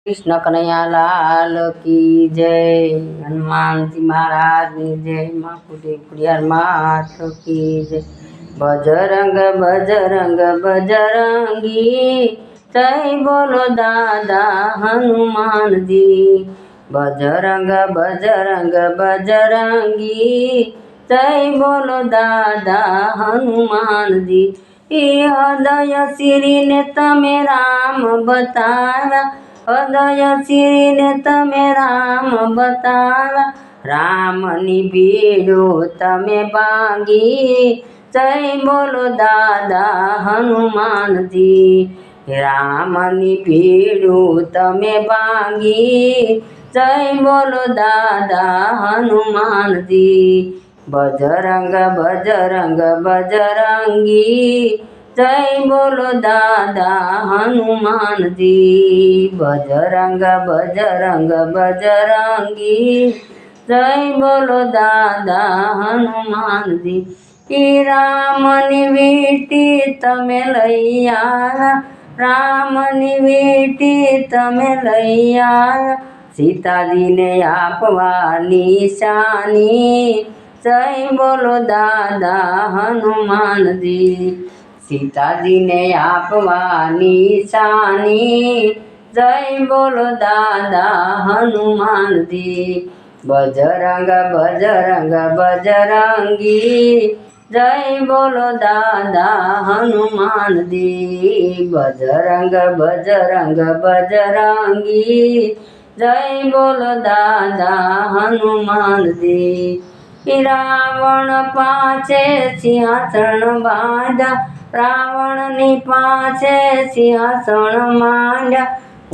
कृष्ण कन्हैया लाल की जय। हनुमान जी महाराज की जय। माँ कुटियार मात की जय। बजरंग बजरंग बजरंगी जय बोलो दादा हनुमान जी। बजरंग बजरंग बजरंगी जय बोलो दादा हनुमान जी। हृदय श्री ने तमे राम बताया, हृदय श्री ने तमे राम बताया। रामनी बीड़ो तमे बांगी जय बोलो दादा हनुमान जी। रामनी बीड़ो तमे बांगी जय बोलो दादा हनुमान जी। बजरंग बजरंग बजरंगी जय बोलो दादा हनुमान जी। बजरंग बजरंग बजरंगी जय बोलो दादा हनुमान जी। रामनी वीटी तमे लई आया, रामनी वीटी तमे लई आया। सीताजी ने आपवा निशानी जय बोलो दादा हनुमान जी। सीताजी ने आपवा निशानी जय बोलो दादा हनुमान जी। बजरंग बजरंग बजरंगी जय बोलो दादा हनुमान जी। बजरंग बजरंग बजरंगी जय बोलो दादा हनुमान जी। रावण पाछे सिंहासन बांधा, रावण नी पाछे सिंहासन मांड्या।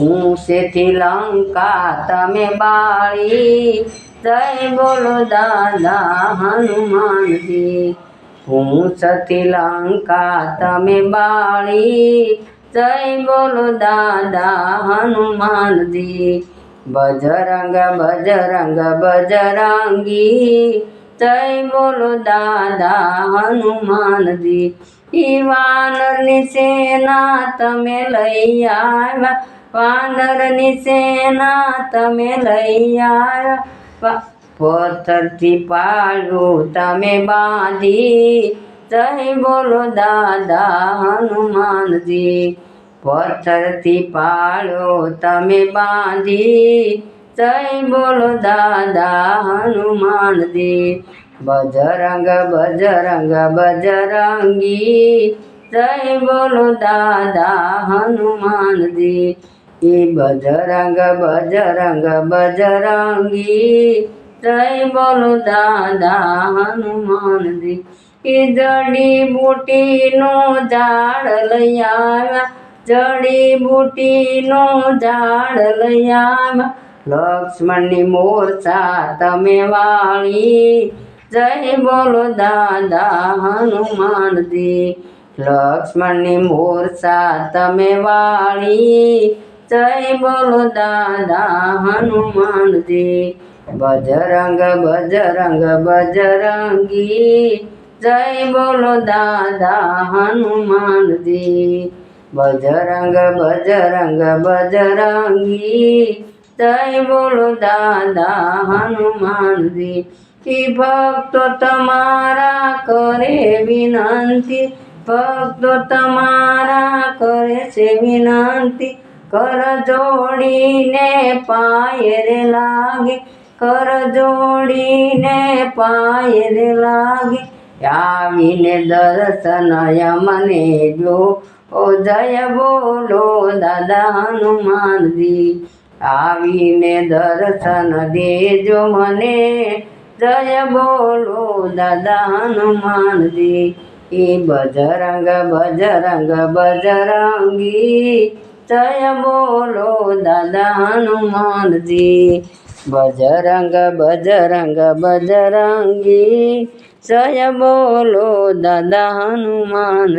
ऊंचेथी लंका तमे बाळी जय बोलो दादा हनुमान जी। ऊंचेथी लंका तमे बाळी जय बोलो दादा हनुमान जी। बजरंग बजरंग बजरंगी जय बोलो दादा हनुमान जी। वानरनी सेना तमे लई आया, वानरनी सेना तमे लई आया। पत्थरथी पाळो तमे बांधी जय बोलो दादा हनुमान जी। पत्थरथी पाळो तमे बांधी जय बोलो दादा हनुमान जी। बजरंग बजरंग बजरंगी जय बोलो दादा हनुमान जी। बजरंग बजरंग बजरंगी जय बोलो दादा हनुमान जी। जड़ी बूटी नो झाड़ लई आया, जड़ी बूटी नो झाड़ लई आया। लक्ष्मण नी मोरचा तमे वाली जय बोलो दादा हनुमान जी। लक्ष्मण नी मोरचा तमे वाली जय बोलो दादा हनुमान जी। बजरंग बजरंग बजरंगी जय बोलो दादा हनुमान जी। बजरंग बजरंग बजरंगी जय बोलो दादा हनुमान जी। भक्तो तमारा करे विनंती, भक्तो तमारा करे से विनंती। कर जोड़ीने पाये रे लागे, कर जोड़ीने पाये रे लागे। आवीने दर्शन यमने जो ओ जय बोलो दादा हनुमान जी। आवीने दर्शन देजो मने जय बोलो दादा हनुमान जी। बजरंग बजरंग बजरंगी जय बोलो दादा हनुमान जी। बजरंग बजरंग बजरंगी जय बोलो दादा हनुमान।